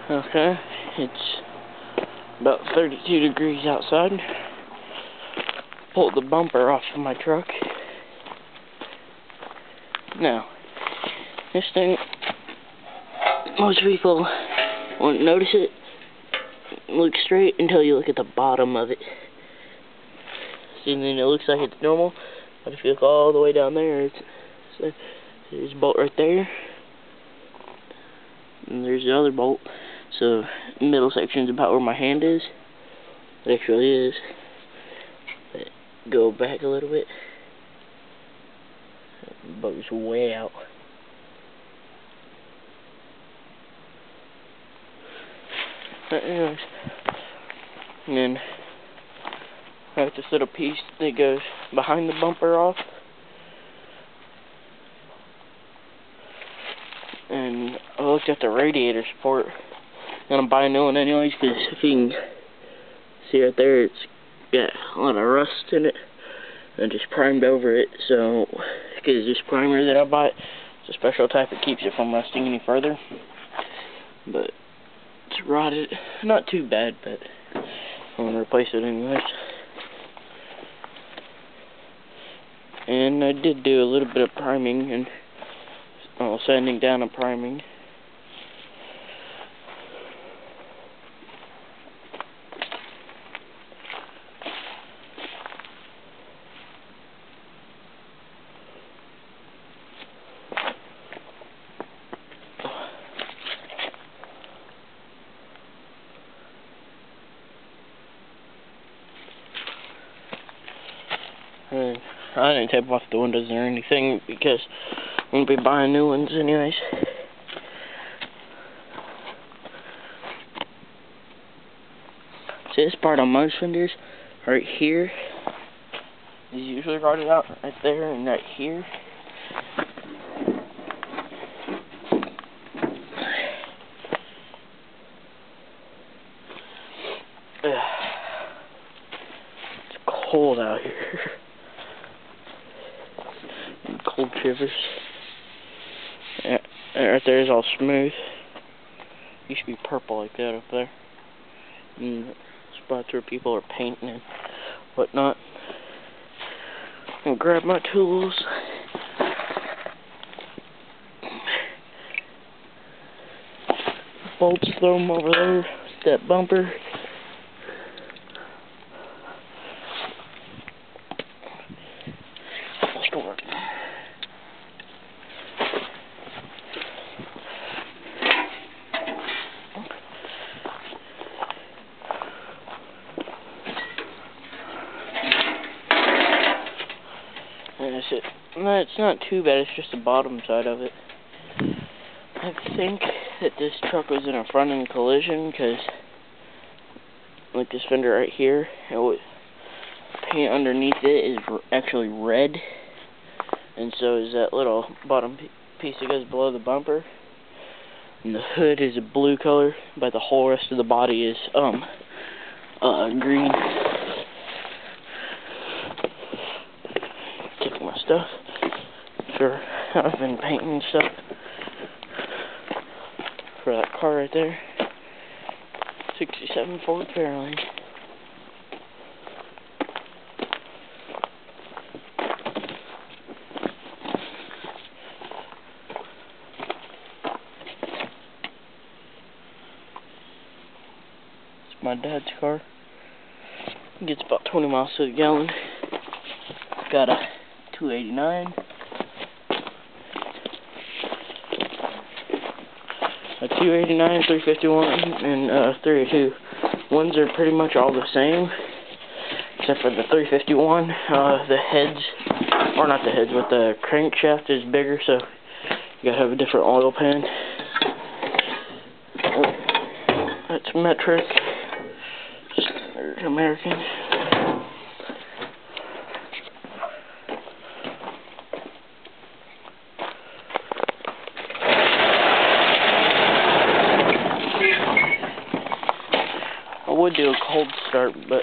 Okay, it's about 32 degrees outside. Pulled the bumper off of my truck. Now, this thing, most people won't notice it, look straight until you look at the bottom of it. See, then it looks like it's normal, but if you look all the way down there, there's a bolt right there, and there's the other bolt. So, the middle section is about where my hand is. It actually is. But go back a little bit. The boat's way out. But anyways, and then I have this little piece that goes behind the bumper off. And I looked at the radiator support. I'm gonna buy a new one anyways, because if you can see right there, it's got a lot of rust in it. I just primed over it, so because this primer that I bought, it's a special type that keeps it from rusting any further. But it's rotted, not too bad, but I'm gonna replace it anyways. And I did do a little bit of priming and sanding down and priming. And I didn't tape off the windows or anything because I'm going to be buying new ones anyways. See, this part on most fenders, right here, is usually rotted out right there and right here. It's cold out here. Cold shivers. Yeah, right there is all smooth. Used to be purple like that up there. And spots where people are painting and whatnot. I'll grab my tools. Bolts, throw them over there. That bumper. Let's go work. And that's it. No, it's not too bad, it's just the bottom side of it. I think that this truck was in a front-end collision, because, like this fender right here, the paint underneath it is actually red, and so is that little bottom piece that goes below the bumper. And the hood is a blue color, but the whole rest of the body is, green. Take my stuff. Sure, I've been painting stuff for that car right there. 67 Ford Fairlane. It's my dad's car. It gets about 20 miles to the gallon. Got a 289. A 289, 351, and 302. Ones are pretty much all the same, except for the 351. The heads, or not the heads, but the crankshaft is bigger, so you gotta have a different oil pan. That's metric, American. I would do a cold start, but